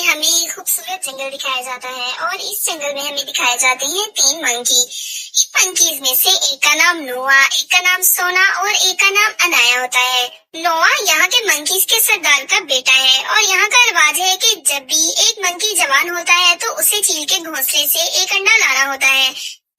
हमें खूबसूरत जंगल दिखाया जाता है और इस जंगल में हमें दिखाए जाते हैं 3 मंकी। इन मंकीज में से एक का नाम नोआ, एक का नाम सोना और एक का नाम अनाया होता है। नोआ यहाँ के मंकीज के सरदार का बेटा है और यहाँ का रिवाज है कि जब भी एक मंकी जवान होता है तो उसे चील के घोंसले से एक अंडा लाना होता है।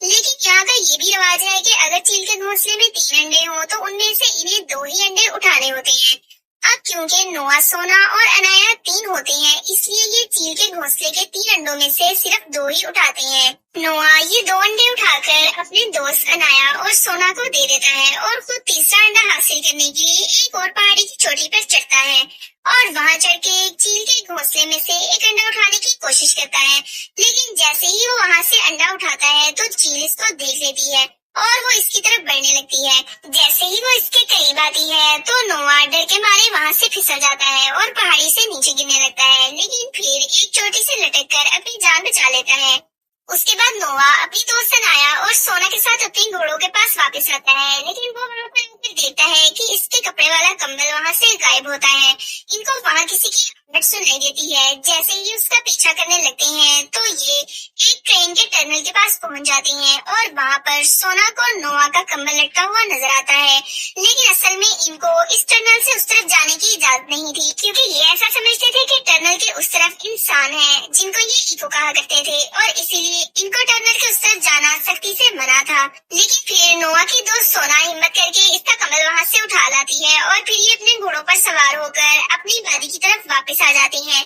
लेकिन यहाँ का ये भी रिवाज है कि अगर चील के घोंसले में 3 अंडे हों तो उनमें से इन्हें 2 ही अंडे उठाने होते हैं। अब क्योंकि नोआ, सोना और अनाया 3 होते हैं, इसलिए ये चील के घोंसले के 3 अंडों में से सिर्फ 2 ही उठाते हैं। नोआ ये 2 अंडे उठाकर अपने दोस्त अनाया और सोना को दे देता है और खुद तीसरा अंडा हासिल करने के लिए एक और पहाड़ी की चोटी पर चढ़ता है और वहां चढ़ के चील के घोंसले में से एक अंडा उठाने की कोशिश करता है। लेकिन जैसे ही वो वहां से अंडा उठाता है तो चील इसको देख लेती है और वो इसकी तरफ बढ़ने लगती है। जैसे ही वो इसके करीब आती है तो नोआ डर के मारे वहां से फिसल जाता है और पहाड़ी से नीचे गिरने लगता है, लेकिन फिर एक चोटी से लटक कर अपनी जान बचा लेता है। उसके बाद नोआ अपनी दोस्त अनाया और सोना के साथ अपने घोड़ों के पास वापस आता है, लेकिन वो वहां पर आकर देखता है कि इसके कपड़े वाला कंबल वहां से गायब होता है। इनको वहां किसी की आहट सुनाई देती है। जैसे ही उसका पीछा करने लगते हैं तो ये एक ट्रेन के टर्मिनल के पास पहुंच जाती हैं और वहां पर सोना को नोआ का कंबल लटका हुआ नजर आता है। लेकिन असल में इनको इस टनल से उस तरफ जाने की इजाजत नहीं थी, क्योंकि ये ऐसा समझते थे कि टनल के उस तरफ इंसान है जिनको ये इको कहा करते थे और इसीलिए इनको टनल के उस तरफ जाना सख्ती से मना था। लेकिन फिर नोआ की दोस्त सोना हिम्मत करके इसका कमल वहां से उठा लाती है और फिर ये अपने घोड़ों पर सवार होकर अपनी वादी की तरफ वापस आ जाते हैं।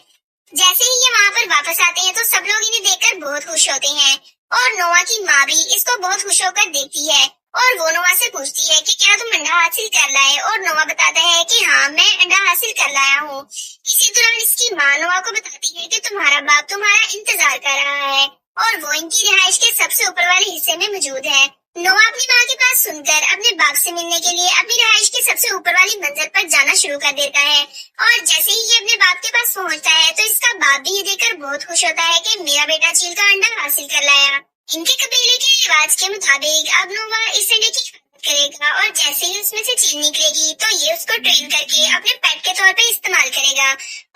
जैसे ही ये वहाँ पर वापस आते हैं तो सब लोग इन्हें देखकर बहुत खुश होते हैं और नोआ की माँ भी इसको बहुत खुश होकर देखती है और वो नोआ से पूछती है कि क्या तुम अंडा हासिल कर लाए, और नोआ बताता है कि हाँ, मैं अंडा हासिल कर लाया हूँ। इसी दौरान इसकी माँ नोआ को बताती है कि तुम्हारा बाप तुम्हारा इंतजार कर रहा है और वो इनकी रिहाइश के सबसे ऊपर वाले हिस्से में मौजूद है। नोआ अपनी माँ की बात सुनकर अपने बाप से मिलने के लिए अपनी रिहाइश के सबसे ऊपर वाली मंजिल पर जाना शुरू कर देता है और जैसे ही ये अपने बाप के पास पहुंचता है तो इसका बाप भी ये देखकर बहुत खुश होता है कि मेरा बेटा चील का अंडा हासिल कर लाया। इनके कबीले के रिवाज के मुताबिक अब नोआ इस अंडे की करेगा और जैसे ही उसमें से चील निकलेगी तो ये उसको ट्रेन करके अपने पेट के तौर पे इस्तेमाल करेगा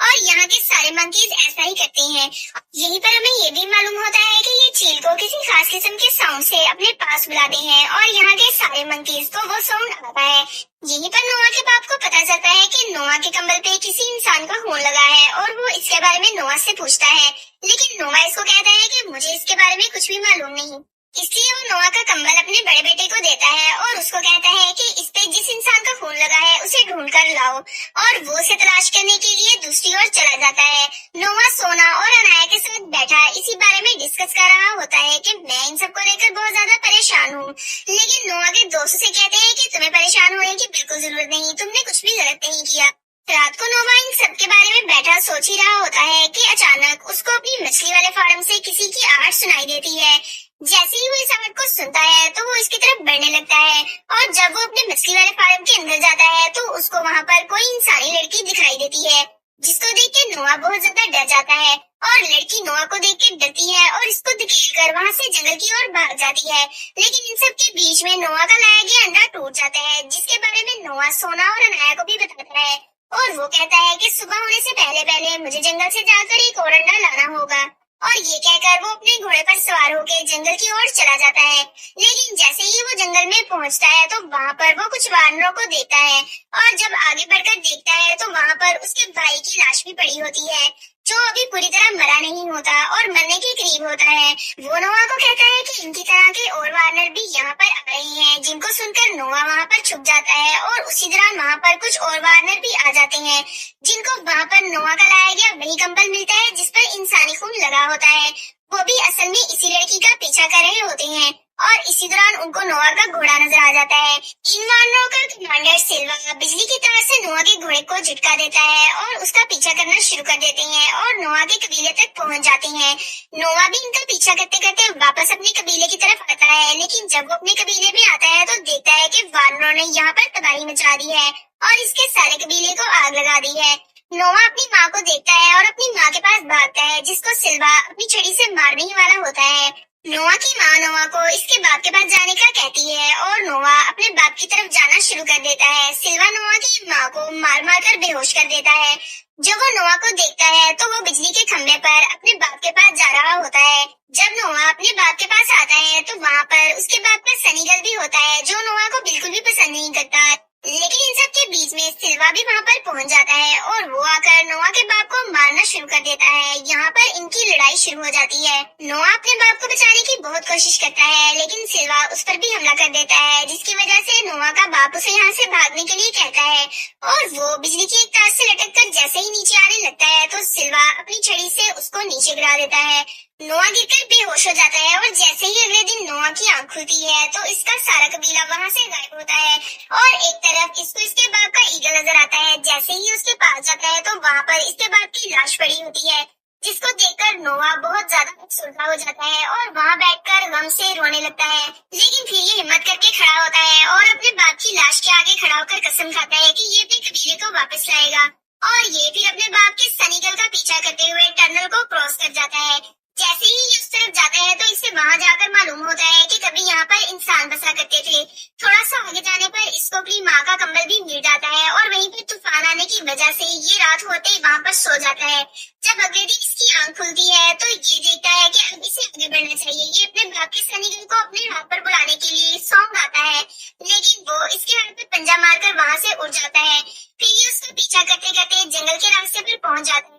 और यहाँ के सारे मंकीज ऐसा ही करते हैं। यहीं पर हमें ये भी मालूम होता है कि ये चील को किसी खास किस्म के साउंड से अपने पास बुलाते हैं और यहाँ के सारे मंकीज को वो साउंड आता है। यहीं पर नोआ के बाप को पता चलता है कि नोआ के कंबल पे किसी इंसान का खून लगा है और वो इसके बारे में नोआ से पूछता है, लेकिन नोआ इसको कहता है कि मुझे इसके बारे में कुछ भी मालूम नहीं। इसलिए वो नोआ का कंबल अपने बड़े बेटे को देता है और उसको कहता है कि इस पे जिस इंसान का खून लगा है उसे ढूंढ कर लाओ, और वो उसे तलाश करने के लिए दूसरी ओर चला जाता है। नोआ सोना और अनाया के साथ बैठा इसी बारे में डिस्कस कर रहा होता है कि मैं इन सबको लेकर बहुत ज्यादा परेशान हूँ, लेकिन नोआ के दोस्त उसे कहते हैं कि तुम्हें परेशान होने की बिल्कुल जरूरत नहीं, तुमने कुछ भी गलत नहीं किया। रात को नोआ इन सब के बारे में बैठा सोच ही रहा होता है कि अचानक उसको अपनी मछली वाले फार्म से किसी की आहट सुनाई देती है। जैसे ही वो इस आहट को सुनता है तो वो इसकी तरफ बढ़ने लगता है और जब वो अपने मछली वाले फार्म के अंदर जाता है तो उसको वहाँ पर कोई इंसानी लड़की दिखाई देती है, जिसको देख के नोआ बहुत ज्यादा डर जाता है और लड़की नोआ को देख के डरती है और इसको धकेलकर वहाँ से जंगल की ओर भाग जाती है। लेकिन इन सब के बीच में नोआ का लाया गया अंडा टूट जाता है, जिसके बारे में नोआ सोना और अनाया को भी बताता है और वो कहता है कि सुबह होने से पहले पहले मुझे जंगल से जाकर एक और अंडा लाना होगा, और ये कहकर वो अपने घोड़े पर सवार होकर जंगल की ओर चला जाता है। लेकिन जैसे ही वो जंगल में पहुंचता है तो वहाँ पर वो कुछ वानरों को देखता है और जब आगे बढ़कर देखता है तो वहाँ पर उसके भाई की लाश भी पड़ी होती है, जो अभी पूरी तरह मरा नहीं होता और मरने के करीब होता है। वो नोआ को कहता है कि इनकी तरह के और वानर भी यहाँ पर आ रहे हैं, जिनको सुनकर नोआ वहाँ पर छुप जाता है और उसी दौरान वहाँ पर कुछ और वानर भी आ जाते हैं, जिनको वहाँ पर नोआ का लाया गया वही कंबल मिलता है जिस पर इंसानी खून लगा होता है। वो भी असल में इसी लड़की का पीछा कर रहे होते हैं और इसी दौरान उनको नोआ का घोड़ा नजर आ जाता है। इन वानरों का कमांडर सिल्वा बिजली की तार से नोआ के घोड़े को झटका देता है और उसका पीछा करना शुरू कर देते हैं और नोआ के कबीले तक पहुंच जाते हैं। नोआ भी इनका पीछा करते करते वापस अपने कबीले की तरफ आता है, लेकिन जब वो अपने कबीले में आता है तो देखता है कि वानरों ने यहाँ पर तबाही मचा दी है और इसके सारे कबीले को आग लगा दी है। नोआ अपनी माँ को देखता है और अपनी माँ के पास भागता है, जिसको सिल्वा अपनी छड़ी से मारने ही वाला होता है। नोआ की माँ नोआ को इसके बाप के पास जाने का कहती है और नोआ अपने बाप की तरफ जाना शुरू कर देता है। सिल्वा नोआ की माँ को मार मार कर बेहोश कर देता है। जब वो नोआ को देखता है तो वो बिजली के खंबे पर अपने बाप के पास जा रहा होता है। जब नोआ अपने बाप के पास आता है तो वहाँ पर उसके बाप का सनीगल भी होता है, जो नोआ को बिल्कुल भी पसंद नहीं करता। लेकिन इन सब के बीच में सिल्वा भी वहाँ पर पहुँच जाता है और वो आकर नोआ के बाप को मारना शुरू कर देता है। यहाँ पर इनकी लड़ाई शुरू हो जाती है। नोआ अपने बाप को बचाने की बहुत कोशिश करता है, लेकिन सिल्वा उस पर भी हमला कर देता है, जिसकी वजह से नोआ का बाप उसे यहाँ से भागने के लिए कहता है और वो बिजली की एक तार से लटक कर जैसे ही नीचे आने लगता है तो सिल्वा अपनी छड़ी से उसको नीचे गिरा देता है। नोआ गिरकर बेहोश हो जाता है और जैसे ही अगले दिन नोआ की आंख खुलती है तो इसका सारा कबीला वहाँ से गायब होता है और एक तरफ इसको इसके बाप का ईगल नजर आता है। जैसे ही उसके पास जाता है तो वहाँ पर इसके बाप की लाश पड़ी होती है, जिसको देखकर नोआ बहुत ज्यादा अफसरदा हो जाता है और वहाँ बैठकर गम से रोने लगता है। लेकिन फिर ये हिम्मत करके खड़ा होता है और अपने बाप की लाश के आगे खड़ा होकर कसम खाता है कि ये अपने कबीले को वापस लाएगा। और ये फिर अपने बाप के सनीगल का पीछा करते हुए टनल को क्रॉस कर जाता है। जैसे ही ये उस तरफ जाता है तो इसे वहाँ जाकर मालूम होता है कि कभी यहाँ पर इंसान बसा करते थे। थोड़ा सा आगे जाने पर इसको अपनी माँ का कंबल भी मिल जाता है और वहीं पे तूफान आने की वजह से ये रात होते ही वहाँ पर सो जाता है। जब अगले दिन इसकी आंख खुलती है तो ये देखता है कि अब इसे आगे बढ़ना चाहिए। ये अपने बाप के सनीगल को अपने हाथ पर बुलाने के लिए सॉन्ग गाता है, लेकिन वो इसके हाथ में पंजा मारकर वहाँ से उड़ जाता है। फिर ये उसका पीछा करते करते जंगल के रास्ते पर पहुंच जाता है।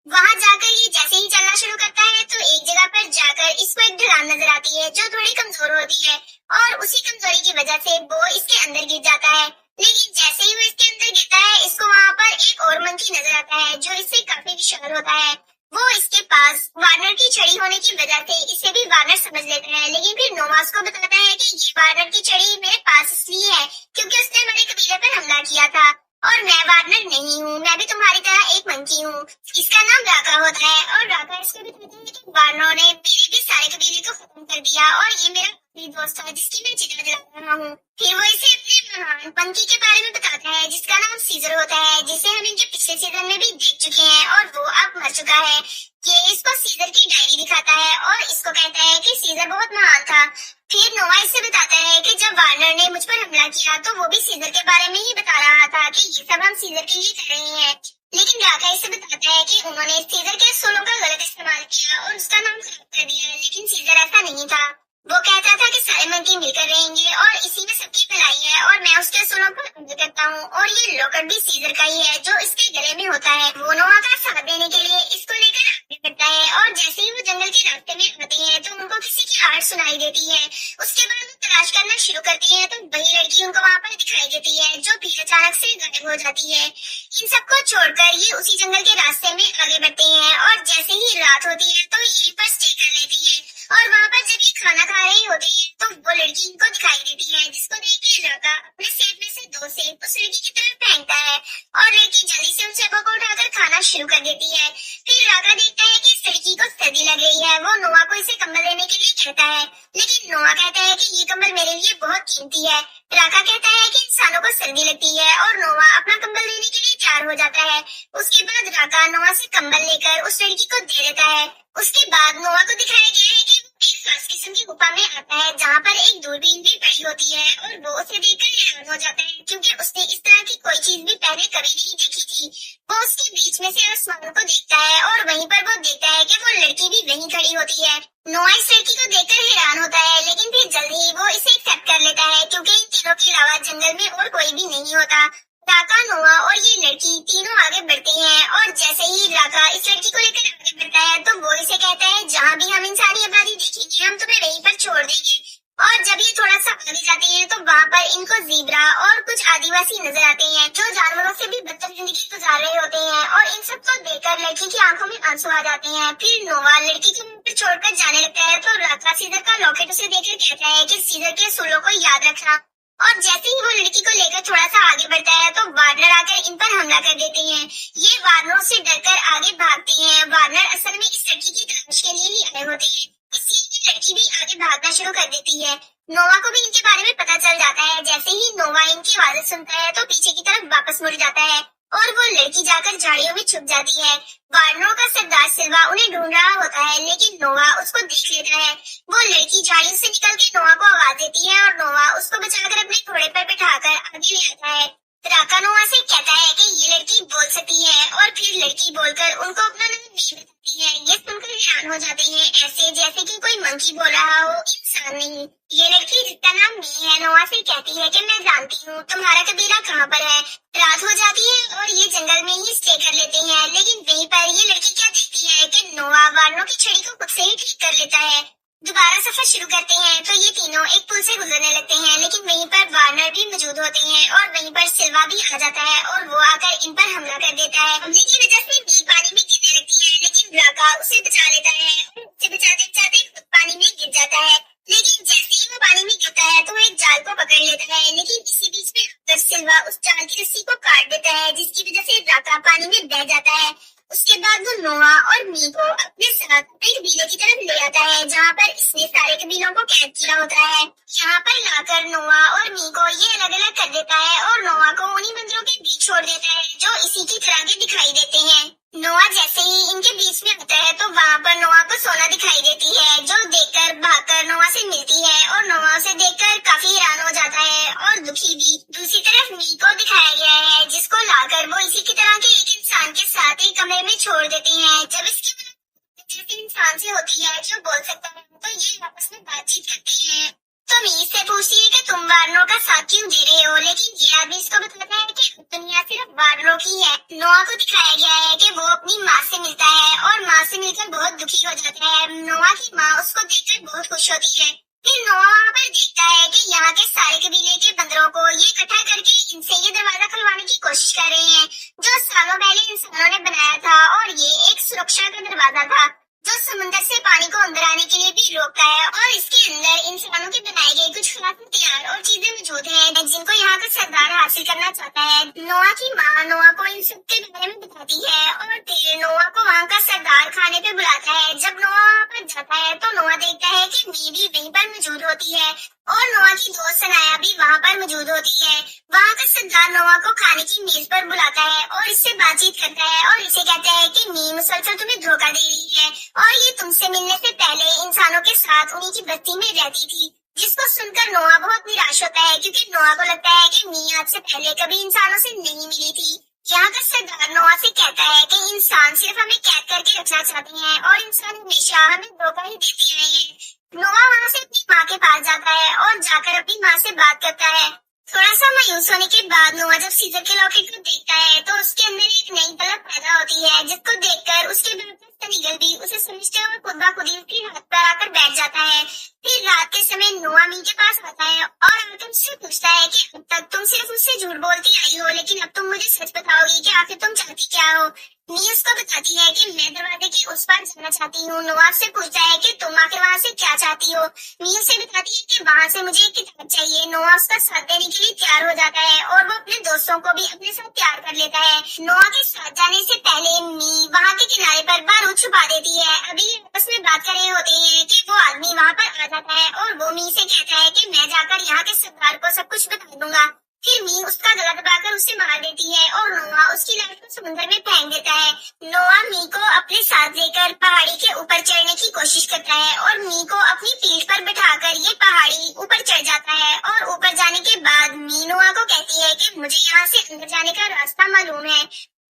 वहाँ जाकर ये जैसे ही चलना शुरू करता है तो एक जगह पर जाकर इसको एक ढलान नजर आती है जो थोड़ी कमजोर होती है और उसी कमजोरी की वजह से वो इसके अंदर गिर जाता है। लेकिन जैसे ही वो इसके अंदर गिरता है इसको वहाँ पर एक और मंकी नजर आता है जो इससे काफी विशाल होता है। वो इसके पास वार्नर की छड़ी होने की वजह से इसे भी वार्नर समझ लेता है, लेकिन फिर नोवास को बताता है कि ये वार्नर की छड़ी मेरे पास इसलिए है क्योंकि उसने हमारे कबीले पर हमला किया था और मैं वार्नर नहीं हूँ, मैं भी तुम्हारी तरह एक मंकी हूँ। इसका नाम राका होता है और राका इसको भी कहते हैं कि वार्नर ने मेरे भी सारे कबीले को खत्म कर दिया और ये मेरा आखिरी दोस्त है जिसकी मैं चिता जला रहा हूँ। फिर वो इसे अपने महान पंकी के बारे में बताता है जिसका नाम सीजर होता है, जिसे हम इनके पिछले सीजन में भी देख चुके हैं और वो अब मर चुका है। ये इसको सीजर की डायरी दिखाता है और इसको कहता है कि सीजर बहुत महान था। फिर नोवा इससे बताता है कि जब वार्नर ने मुझ पर हमला किया तो वो भी सीजर के बारे में ही बता रहा था कि ये सब हम सीजर के लिए कर रहे हैं। लेकिन राका इससे बताता है कि उन्होंने सीजर के सोलों का गलत इस्तेमाल किया और उसका नाम खराब कर दिया, लेकिन सीजर ऐसा नहीं था। वो कहता था कि सारे मंकी मिलकर रहेंगे और इसी में सबकी भलाई है और मैं उसके सोलों को बंद करता हूँ और ये लॉकेट भी सीजर का ही है जो इसके गले में होता है। वो नोवा का साथ देने के लिए इसको लेकर आगे बढ़ता है और जैसे ही वो जंगल के रास्ते में आते हैं तो उनको किसी की आवाज सुनाई देती है। उसके बाद वो तलाश करना शुरू करते हैं तो वही लड़की उनको वहाँ पर दिखाई देती है जो फिर अचानक से गायब हो जाती है। इन सबको छोड़कर ये उसी जंगल के रास्ते में आगे बढ़ते हैं और जैसे ही रात होती है तो यहीं पर स्टे कर लेती है और वहाँ पर जब ये खाना खा रही होती है तो वो लड़की इनको दिखाई देती है, जिसको देख के राका अपने सेब में से 2 सेब उस लड़की की तरफ फेंकता है और लड़की जल्दी से उन सेबों को उठाकर खाना शुरू कर देती है। फिर राका देखता है कि इस लड़की को सर्दी लग रही है। वो नोवा को इसे कंबल देने के लिए कहता है, लेकिन नोवा कहता है कि ये कंबल मेरे लिए बहुत कीमती है। राका कहता है कि इंसानों को सर्दी लगती है और नोवा अपना कंबल देने के लिए तैयार हो जाता है। उसके बाद राका नोवा से कंबल लेकर उस लड़की को दे देता है। उसके बाद नोवा को दिखाया गया है कि वो एक खास किस्म की गुफा में आता है जहाँ पर एक दूरबीन भी पड़ी होती है और वो उसे देखकर हैरान हो जाता है क्योंकि उसने इस तरह की कोई चीज भी पहले कभी नहीं देखी थी। वो उसके बीच में से आसमान को देखता है और वहीं पर वो देखता है कि वो लड़की भी वहीं खड़ी होती है। नोआ इस लड़की को देखकर हैरान होता है, लेकिन फिर जल्दी ही वो इसे एक्सेप्ट कर लेता है क्योंकि इन तीनों के अलावा जंगल में और कोई भी नहीं होता। राका, नोआ और ये लड़की तीनों आगे बढ़ते हैं और जैसे ही राका इस लड़की को लेकर आगे बढ़ता है तो वो इसे कहता है जहाँ भी हम इंसानी आबादी देखेंगे हम तुम्हें वहीं पर छोड़ देंगे। और जब ये थोड़ा सा आगे जाते हैं तो वहाँ पर इनको ज़ीब्रा और कुछ आदिवासी नजर आते हैं जो जानवरों से भी बदतर जिंदगी गुजार रहे होते हैं और इन सबको देखकर लड़की की आंखों में आंसू आ जाते हैं। फिर नोवा लड़की को मुंह पर छोड़कर जाने लगता है तो राका सीजर का लॉकेट उसे देकर कहता है कि सीजर के सूलों को याद रखना। और जैसे ही वो लड़की को लेकर थोड़ा सा आगे बढ़ता है तो वार्नर आकर इन पर हमला कर देते हैं। ये वार्नरों से डरकर आगे भागते हैं। वार्नर असल में इस लड़की की तलाश के लिए ही आए होते हैं, इसलिए ये लड़की भी आगे भागना शुरू कर देती है। नोवा को भी इनके बारे में पता चल जाता है। जैसे ही नोवा इनकी आवाज़ सुनता है तो पीछे की तरफ वापस मुड़ जाता है और वो लड़की जाकर झाड़ियों में छुप जाती है। वार्नरों का सरदार सिल्वा उन्हें ढूंढ रहा होता है, लेकिन नोवा उसको देख लेता है। वो लड़की झाड़ियों से निकल के नोवा को आवाज देती है और नोवा उसको बचाकर अपने घोड़े पर बिठाकर आगे ले आता है। राका नोआ से कहता है कि ये लड़की बोल सकती है और फिर लड़की बोलकर उनको अपना नाम नहीं बताती है। ये सुनकर हैरान हो जाते हैं, ऐसे जैसे कि कोई मंकी बोल रहा हो, इंसान नहीं। ये लड़की जिसका नाम मी है नोआ से कहती है कि मैं जानती हूँ तुम्हारा कबीला कहाँ पर है। रात हो जाती है और ये जंगल में ही स्टे कर लेते हैं, लेकिन वहीं पर ये लड़की क्या देखती है कि नोआ वार्नो की छड़ी को खुद से ही ठीक कर लेता है। दोबारा सफर शुरू करते हैं तो ये तीनों एक पुल से गुजरने लगते हैं, लेकिन वहीं पर वार्नर भी मौजूद होते हैं और वहीं पर सिल्वा भी आ जाता है और वो आकर इन पर हमला कर देता है। हमले की वजह से मी पानी में गिरने लगती है, लेकिन राका उसे बचा लेता है और उसे बचाते बचाते खुद पानी में गिर जाता है। लेकिन जैसे ही वो पानी में गिरता है तो वो एक जाल को पकड़ लेता है, लेकिन इसी बीच में आकर सिल्वा उस जाल की रस्सी को काट देता है, जिसकी वजह से राका पानी में बह जाता है। उसके बाद वो नोआ और मी को अपने साथ अपने कबीले की तरफ ले आता है, जहाँ पर इसने सारे कबीलों को कैद किया होता है। यहाँ पर लाकर नोआ और मी को ये अलग अलग कर देता है और नोआ को उन्हीं बंदरों के बीच छोड़ देता है जो इसी की तरह के दिखाई देते हैं। नोआ जैसे ही इनके बीच में आता है तो वहाँ पर नोआ को सोना दिखाई देती है, जो देखकर भागकर नोआ से मिलती है और नोआ उसे देखकर काफी हैरान हो जाता है और दुखी भी। दूसरी तरफ मी को दिखाया गया है, जिसको लाकर वो इसी की तरह के एक इंसान के साथ एक कमरे में छोड़ देते हैं। जब इसकी मुलाकात जैसे इंसान से होती है जो बोल सकता है, तो ये आपस में बातचीत करते हैं। तो मी से पूछती है कि तुम वार्नो का साथ क्यों दे रहे हो, लेकिन ये आदमी इसको बताता है कि दुनिया सिर्फ वार्नो की है। नोआ को दिखाया गया है कि वो अपनी माँ से मिलता है और माँ से मिलकर बहुत दुखी हो जाता है। नोआ की माँ उसको देखकर बहुत खुश होती है। फिर नोआ वहाँ पर देखता है कि यहाँ के सारे कबीले के बंदरों को ये इकट्ठा करके इनसे ये दरवाजा खुलवाने की कोशिश कर रहे हैं, जो सालों पहले इंसानों ने बनाया था, और ये एक सुरक्षा का दरवाजा था जो समुद्र से पानी को अंदर आने के लिए भी रोकता है। और इसके अंदर इंसानों के बनाए गए कुछ खास हथियार और चीजें मौजूद हैं, जिनको यहाँ का सरदार हासिल करना चाहता है। नोआ की माँ नोआ को इन सब के बारे में बताती है और फिर नोआ को वहाँ का सरदार खाने पे बुलाता है। जब नोआ वहाँ पर जाता है तो नोआ देखता है कि मी भी वहीं पर मौजूद होती है और नोआ की दोस्त सनाया भी वहाँ पर मौजूद होती है। वहाँ का सरदार नोआ को खाने की मेज पर बुलाता है और इससे बातचीत करता है और इसे कहता है कि मी मुसलसल तुम्हें धोखा दे रही है और ये तुमसे मिलने से पहले इंसानों के साथ उन्हीं की बस्ती में रहती थी। जिसको सुनकर नोआ बहुत निराश होता है, क्योंकि नोआ को लगता है कि मी आज से पहले कभी इंसानों से नहीं मिली थी। यहाँ का सरदार नोआ से कहता है कि इंसान सिर्फ हमें कैद करके रखना चाहते हैं और इंसान हमेशा हमें धोखा ही देते रहे हैं। नोआ वहाँ से अपनी माँ के पास जाता है और जाकर अपनी माँ से बात करता है। थोड़ा सा मायूस होने के बाद नोआ जब सीजर के लॉकेट को देखता है तो उसके अंदर एक नई पलक पैदा होती है, जिसको देखकर उसके निगल भी उसे समझते हुए खुद ब खुद उसकी हाथ पर आकर बैठ जाता है। फिर रात के समय नोआ मी के पास आता है और आकर उससे पूछता है कि अब तक तुम सिर्फ मुझसे झूठ बोलती आई हो, लेकिन अब तुम मुझे सच बताओगी कि आखिर तुम चाहती क्या हो। मी उसको बताती है कि मैं दरवाजे के उस पार जाना चाहती हूँ। नोआ से पूछता है कि तुम आखिर वहाँ से क्या चाहती हो। मी उसे बताती है कि वहाँ से मुझे एक किताब चाहिए। नोआ उसका साथ देने के लिए तैयार हो जाता है और वो अपने दोस्तों को भी अपने साथ तैयार कर लेता है। नोआ के साथ जाने से पहले मी वहाँ के किनारे पर बारूद छुपा देती है। अभी आपस में बात कर रहे होते हैं कि वो आदमी वहाँ पर आ जाता है और वो मी से कहता है कि मैं जाकर यहाँ के सरदार को सब कुछ बता दूंगा। फिर मी उसका गला दबाकर उसे मार देती है और नोआ उसकी लाश को समुद्र में फेंक देता है। नोआ मी को अपने साथ लेकर पहाड़ी के ऊपर चढ़ने की कोशिश करता है और मी को अपनी पीठ पर बिठाकर ये पहाड़ी ऊपर चढ़ जाता है और ऊपर जाने के बाद मी नोआ को कहती है कि मुझे यहाँ से अंदर जाने का रास्ता मालूम है।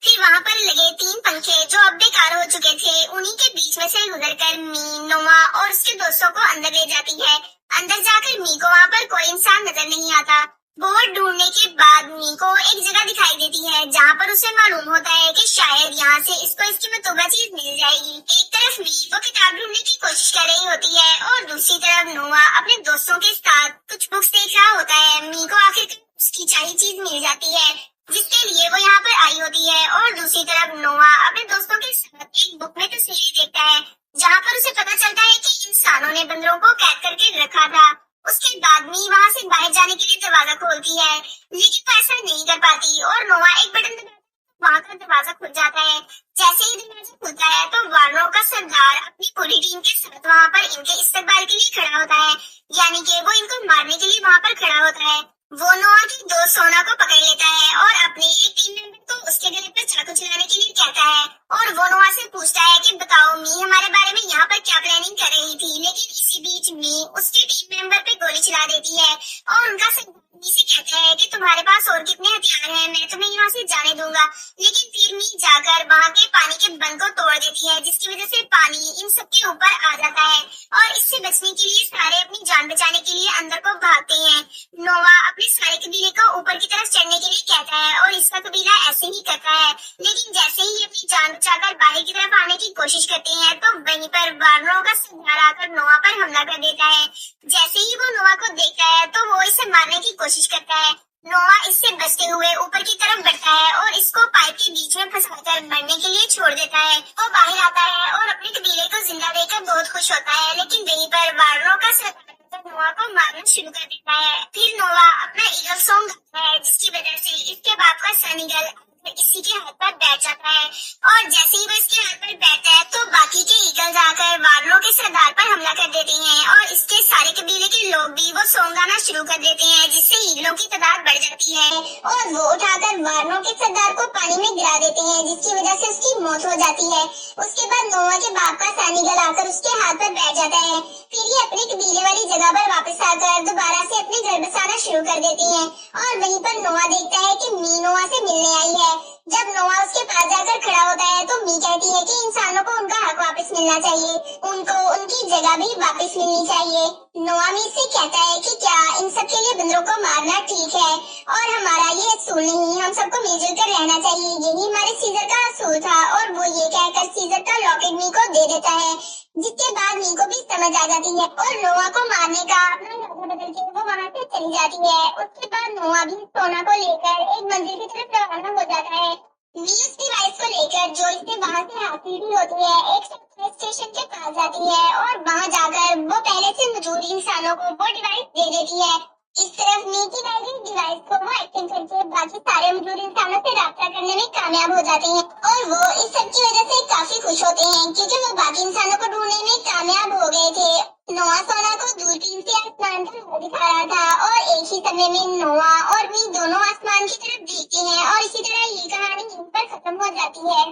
फिर वहाँ पर लगे 3 पंखे जो अब बेकार हो चुके थे, उन्हीं के बीच में से गुजरकर मी नोआ और उसके दोस्तों को अंदर ले जाती है। अंदर जाकर मी को वहाँ पर कोई इंसान नजर नहीं आता। बहुत ढूंढने के बाद मी को एक जगह दिखाई देती है जहाँ पर उसे मालूम होता है कि शायद यहाँ से इसको इसकी मतलूबा चीज मिल जाएगी। एक तरफ मी वो किताब ढूंढने की कोशिश कर रही होती है और दूसरी तरफ नोआ अपने दोस्तों के साथ कुछ बुक्स देख रहा होता है। मी को आखिर उसकी चाहिए चीज मिल जाती है जिसके लिए वो यहाँ पर आई होती है और दूसरी तरफ नोआ अपने दोस्तों के साथ एक बुक में तस्वीर देखता है जहाँ पर उसे पता चलता है कि इंसानों ने बंदरों को कैद करके रखा था। उसके बाद मी वहाँ से बाहर जाने के लिए दरवाजा खोलती है, लेकिन वो ऐसा नहीं कर पाती और नोआ एक बटन दबाता है, वहाँ का दरवाजा खुल जाता है। जैसे ही दरवाजा खुलता है तो वार्नो का सरदार अपनी पूरी टीम के साथ वहाँ पर इनके इस्तेमाल के लिए खड़ा होता है, यानी कि वो इनको मारने के लिए वहाँ पर खड़ा होता है। वो नोआ की दोस्त सोना को पकड़ लेता है और अपने एक टीम मेंबर को उसके गले पर चाकू चलाने के लिए कहता है और वो नोआ से पूछता है कि बताओ मी हमारे बारे में यहाँ पर क्या प्लानिंग कर रही थी। लेकिन इसी बीच मी उसके टीम मेंबर पे गोली चला देती है और उनका सरदार मी से कहता है कि तुम्हारे पास और कितने हथियार हैं, मैं तुम्हें यहाँ से जाने दूंगा। लेकिन फिर मी जाकर वहाँ के पानी के बंद को तोड़ देती है, जिसकी वजह से पानी इन सबके ऊपर आ जाता है और इससे बचने के लिए सारे अपनी जान बचाने के लिए अंदर को भागते हैं। नोवा अपने सारे कबीले को ऊपर की तरफ चढ़ने के लिए कहता है और इसका कबीला ऐसे ही करता है। लेकिन जैसे ही ये अपनी जान बचाकर बाहर की तरफ आने की कोशिश करते हैं तो वहीं पर वार्नो का सरदार आकर नोवा पर हमला कर देता है। जैसे ही वो नोवा को देखता है तो वो इसे मारने की कोशिश करता है। नोवा इससे बचते हुए ऊपर की तरफ बढ़ता है और इसको पाइप के बीच में फंसाकर मरने के लिए छोड़ देता है। वो बाहर आता है और अपने कबीले को जिंदा देखकर बहुत खुश होता है। लेकिन वहीं पर वार्नो का सरदार नोवा को मारना शुरू कर देता है। फिर नोवा अपना ईगल सॉन्ग गाता है, जिसकी वजह से इसके बाप का सन ईगल किसी के हाथ पर बैठ जाता है और जैसे ही वो इसके हाथ पर बैठता है तो बाकी के ईगल जाकर वार्नो के सरदार पर हमला कर देते हैं और इसके सारे कबीले के लोग भी वो सॉन्ग गाना शुरू कर देते हैं, जिससे ईगलों की तादाद बढ़ जाती है और वो उठाकर वार्नो के सरदार को पानी में गिरा देते हैं, जिसकी वजह से उसकी मौत हो जाती है। उसके बाद नोवा के बाप का सन ईगल आकर उसके हाथ पर बैठ जाता है। फिर ये अपने कबीले वाली जगह पर वापस आकर दोबारा से अपने घर बसाना शुरू कर देती है और वहीं पर नोवा देखता है कि मी नोवा से मिलने आई है। जब नोवा उसके पास जाकर खड़ा होता है तो मी कहती है कि इंसानों को उनका हक वापस मिलना चाहिए, उनको उनकी जगह भी वापस मिलनी चाहिए। नोवा मी से कहता है कि क्या इन सब के लिए बंदरों को मारना ठीक है और हमारा ये असूल नहीं, हम सबको मिलजुल कर रहना चाहिए, यही हमारे सीजर का असूल था। और वो ये कहकर सीजर का लॉकेट मी को दे देता है, जिसके बाद मी को भी समझ आ जाती है और नोवा को मारने का अपना इरादा बदल के वो वहाँ से चली जाती है। उसके बाद नोवा भी सोना को लेकर एक मंदिर की तरफ रवाना हो जाता है। मी उस डिवाइस को लेकर जो इसने वहाँ से हासिल की होती है एक स्टेशन के पास जाती है और वहाँ जाकर वो पहले से मौजूद इंसानों को वो डिवाइस दे देती है। इस तरफ मी की लाई गई डिवाइस को वो एक्टिव करके बाकी सारे मौजूद इंसानों से राब्ता करने में कामयाब हो जाते हैं और वो इस सब की वजह से काफी खुश होते हैं क्योंकि वो बाकी इंसानों को ढूंढने में कामयाब हो गए थे। नोवा सोना को दूरबीन से आसमान का हाल दिखा रहा था और एक ही समय में नोवा और मी दोनों आसमान की तरफ देखते हैं और इसी तरह ये कहानी यहीं पर खत्म हो जाती है।